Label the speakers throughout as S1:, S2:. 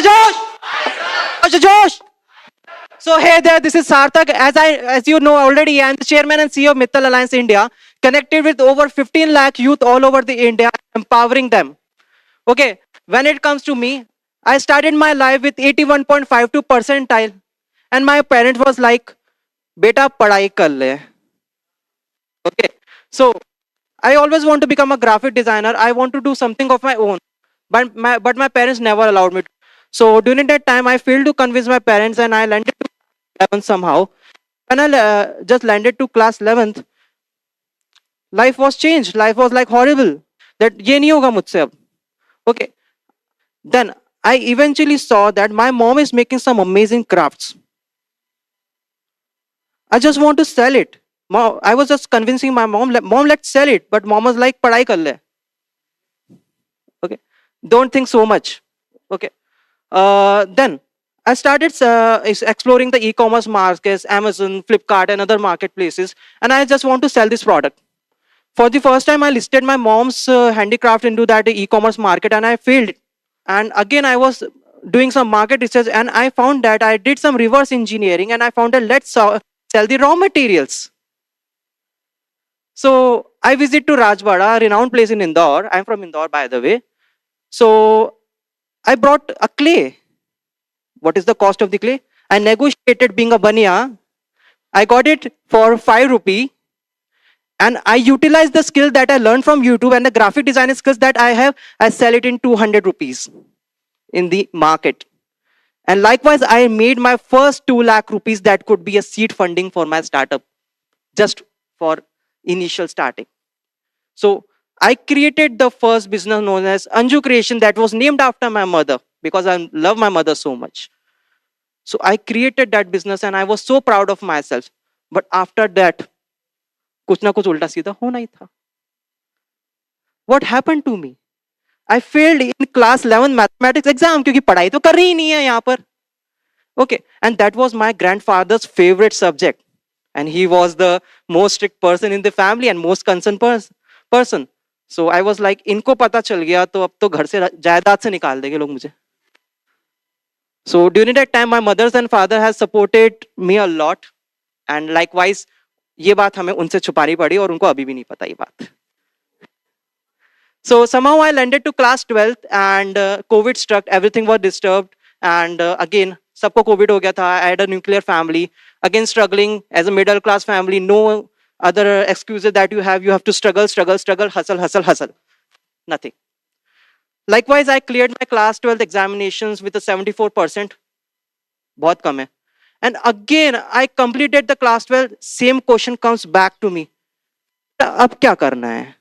S1: Josh! Josh! So hey there, this is Sarthak. As you know already, I am the chairman and CEO of Mittal Alliance India, connected with over 15 lakh youth all over the India, empowering them. Okay, when it comes to me, I started my life with 81.52 percentile, and my parents was like, "Beta, padhai kar le." Okay, so I always want to become a graphic designer. I want to do something of my own, but my parents never allowed me. So during that time, I failed to convince my parents, and I landed to 11th somehow. When I just landed to class 11th, life was changed. Life was like horrible. That ये नहीं होगा मुझसे अब. Okay. Then I eventually saw that my mom is making some amazing crafts. I just want to sell it. I was just convincing my mom, mom, let's sell it. But mom was like, padhai kar le. Okay. Don't think so much. Okay. Then I started exploring the e-commerce markets, Amazon, Flipkart, and other marketplaces, and I just want to sell this product. For the first time, I listed my mom's handicraft into that e-commerce market, and I failed. And again, I was doing some market research, and I found that I did some reverse engineering, and I found that let's sell the raw materials. So I visit to Rajwada, a renowned place in Indore. I'm from Indore, by the way. So I brought a clay. What is the cost of the clay? I negotiated being a bania. I got it for 5 rupee. And I utilize the skill that I learned from YouTube and the graphic design skills that I have. I sell it in 200 rupees in the market. And likewise, I made my first 2 lakh rupees that could be a seed funding for my startup, just for initial starting. So I created the first business known as Anju Creation that was named after my mother because I love my mother so much. So I created that business and I was so proud of myself. But after that, कुछ ना कुछ उल्टा सीधा होना ही था. What happened to me? I failed in class 11 mathematics exam क्योंकि पढ़ाई तो कर रही नहीं है यहाँ पर. Okay, and that was my grandfather's favorite subject, and he was the most strict person in the family and most concerned person. So I was like, इनको पता चल गया तो अब तो घर से जायदाद से निकाल देंगे लोग मुझे. So during that time, my mothers and father has supported me a lot, and likewise, ये बात हमें उनसे छुपानी पड़ी और उनको अभी भी नहीं पता ये बात. So somehow I landed to class 12th and COVID struck, everything was disturbed, and again सबको COVID हो गया था. I had a nuclear family, again struggling as a middle class family. No other excuses that you have to struggle, hustle, nothing. Likewise, I cleared my class 12th examinations with a 74%. बहुत कम है. And again, I completed the class 12. Same question comes back to me. अब क्या करना है?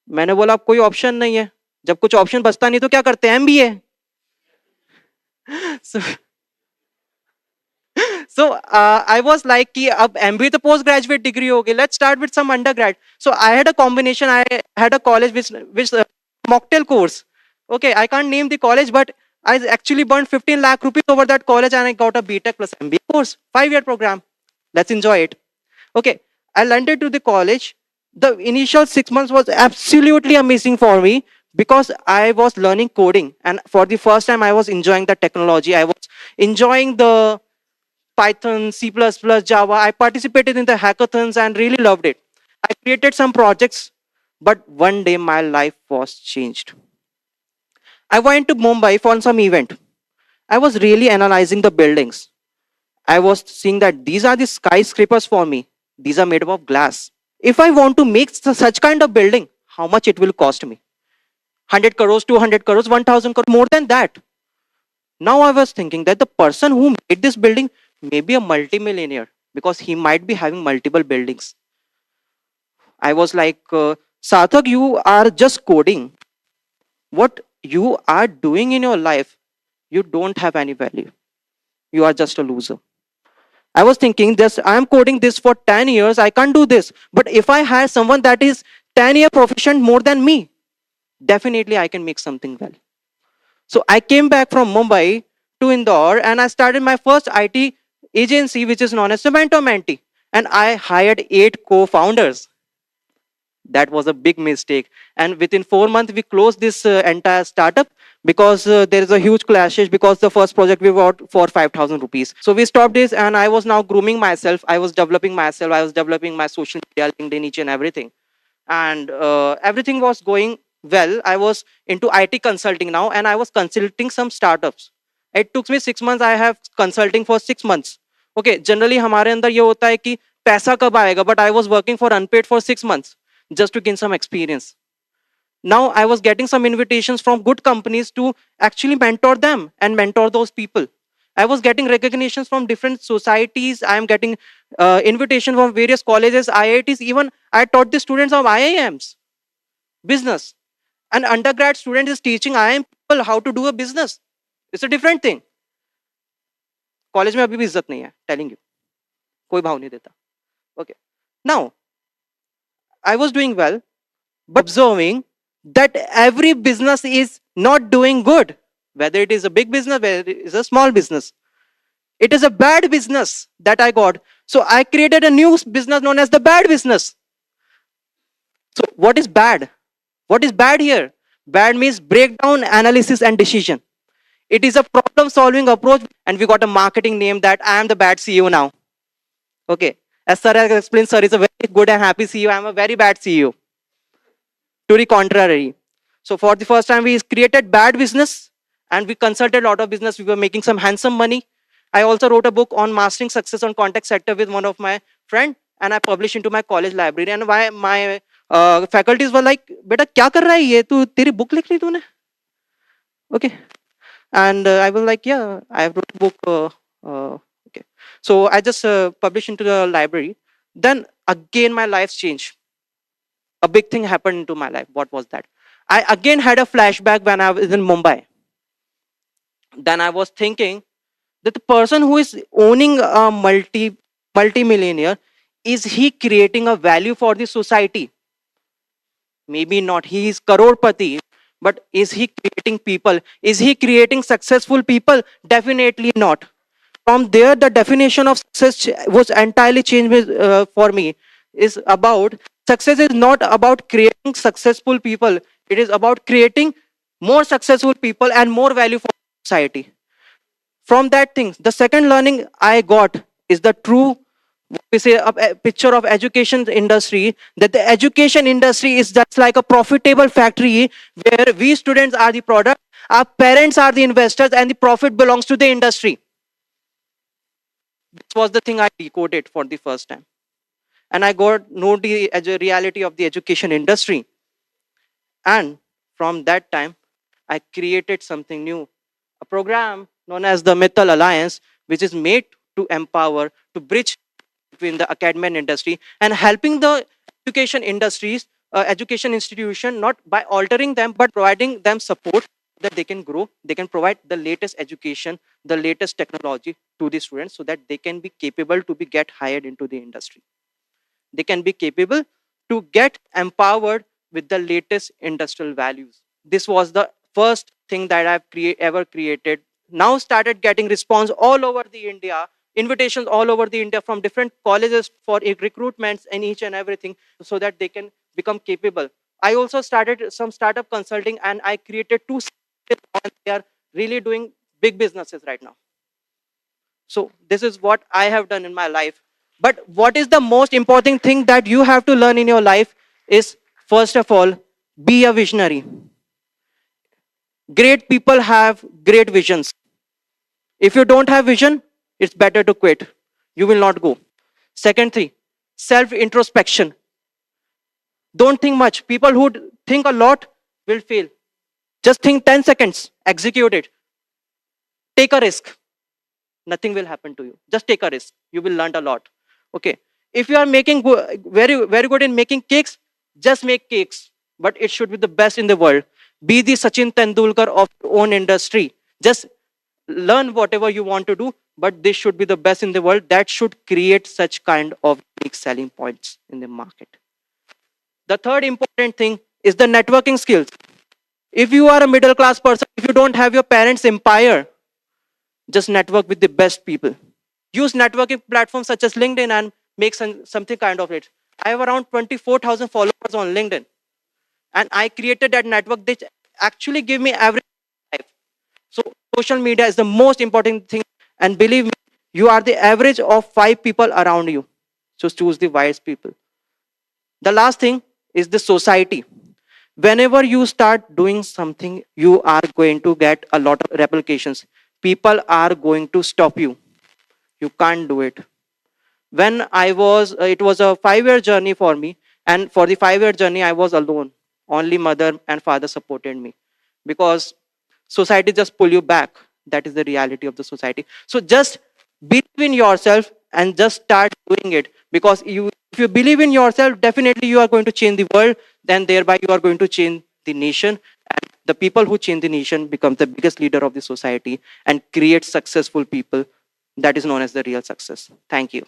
S1: मैंने बोला अब कोई ऑप्शन नहीं है. जब कुछ ऑप्शन बचता नहीं तो क्या करते हैं? MBA. So I was like कि अब MBA तो post graduate degree हो गई. Let's start with some undergrad. So I had a combination. I had a college which mocktail course. Okay, I can't name the college, but I actually burned 15 lakh rupees over that college and I got a BTech plus MBA course, 5-year program. Let's enjoy it. Okay, I landed to the college. The initial 6 months was absolutely amazing for me because I was learning coding, and for the first time I was enjoying the technology. I was enjoying the Python, C++, Java. I participated in the hackathons and really loved it. I created some projects, but one day my life was changed. I went to Mumbai for some event. I was really analyzing the buildings. I was seeing that these are the skyscrapers for me. These are made up of glass. If I want to make such kind of building, how much it will cost me? 100 crores, 200 crores, 1000 crores, more than that. Now I was thinking that the person who made this building may be a multimillionaire because he might be having multiple buildings. I was like, Sarthak, you are just coding. What you are doing in your life, you don't have any value. You are just a loser. I was thinking this, I am coding this for 10 years, I can't do this. But if I hire someone that is 10-year proficient more than me, definitely I can make something well. So I came back from Mumbai to Indore and I started my first IT agency, which is known as Cemento Menti. And I hired 8 co-founders. That was a big mistake. And within 4 months, we closed this entire startup because there is a huge clashes because the first project we bought for 5,000 rupees. So we stopped this and I was now grooming myself. I was developing myself. I was developing my social media, LinkedIn, each and everything. And everything was going well. I was into IT consulting now and I was consulting some startups. It took me 6 months. I have consulting for 6 months. Okay, generally हमारे अंदर ये होता है कि पैसा कब आएगा, but I was working for unpaid for 6 months just to gain some experience. Now I was getting some invitations from good companies to actually mentor them and mentor those people. I was getting recognitions from different societies. I am getting invitation from various colleges, IITs. Even I taught the students of IIMs business. An undergrad student is teaching IIM people how to do a business. It's a different thing. College में अभी भी इज्जत नहीं है, telling you, कोई भाव नहीं देता. Okay. Now I was doing well, but observing that every business is not doing good, whether it is a big business, whether it is a small business. It is a bad business that I got. So I created a new business known as the bad business. So what is bad? What is bad here? Bad means breakdown, analysis, and decision. It is a problem solving approach, and we got a marketing name that I am the bad CEO now. Okay. As sir has explained, sir is a very good and happy CEO. I am a very bad CEO. To the contrary. So for the first time, we created bad business and we consulted a lot of business. We were making some handsome money. I also wrote a book on mastering success on contact sector with one of my friend and I published into my college library. And why my faculties were like, "Beta, क्या कर रहा है ये? तू तेरी book लिख ली तूने?" Okay. And I was like, "Yeah, I wrote a book." Okay. So I just published into the library. Then again, my life changed. A big thing happened into my life. What was that? I again had a flashback when I was in Mumbai. Then I was thinking that the person who is owning a multi-millionaire, is he creating a value for the society? Maybe not. He is crorepati, but is he creating people? Is he creating successful people? Definitely not. From there, the definition of success was entirely changed for me. Is about success is not about creating successful people. It is about creating more successful people and more value for society. From that thing, the second learning I got is the true, we say, a picture of education industry, that the education industry is just like a profitable factory where we students are the product, our parents are the investors, and the profit belongs to the industry. This was the thing I decoded for the first time. And I got know the reality of the education industry. And from that time, I created something new, a program known as the Mithal Alliance, which is made to empower, to bridge between the academic industry and helping the education industries, education institution, not by altering them, but providing them support that they can grow, they can provide the latest education, the latest technology to the students so that they can be capable to be get hired into the industry. They can be capable to get empowered with the latest industrial values. This was the first thing that I've ever created. Now started getting response all over the India, invitations all over the India from different colleges for recruitments and each and everything so that they can become capable. I also started some startup consulting and I created two and they are really doing big businesses right now. So this is what I have done in my life. But what is the most important thing that you have to learn in your life is, first of all, be a visionary. Great people have great visions. If you don't have vision, it's better to quit. You will not go. Second thing, self-introspection. Don't think much. People who think a lot will fail. Just think 10 seconds, execute it. Take a risk. Nothing will happen to you. Just take a risk. You will learn a lot. Okay. If you are making very good in making cakes, just make cakes. But it should be the best in the world. Be the Sachin Tendulkar of your own industry. Just learn whatever you want to do, but this should be the best in the world. That should create such kind of big selling points in the market. The third important thing is the networking skills. If you are a middle class person, if you don't have your parents' empire, just network with the best people. Use networking platforms such as LinkedIn and make something kind of it. I have around 24,000 followers on LinkedIn. And I created that network that actually give me every life. So social media is the most important thing, and believe me, you are the average of 5 people around you. So choose the wise people. The last thing is the society. Whenever you start doing something, you are going to get a lot of replications. People are going to stop you. You can't do it. When I was, it was a 5 year journey for me, and for the 5 year journey I was alone. Only mother and father supported me, because society just pull you back. That is the reality of the society. So just believe in yourself and just start doing it, because you, if you believe in yourself, definitely you are going to change the world. Then thereby you are going to change the nation, and the people who change the nation become the biggest leader of the society and create successful people. That is known as the real success. Thank you.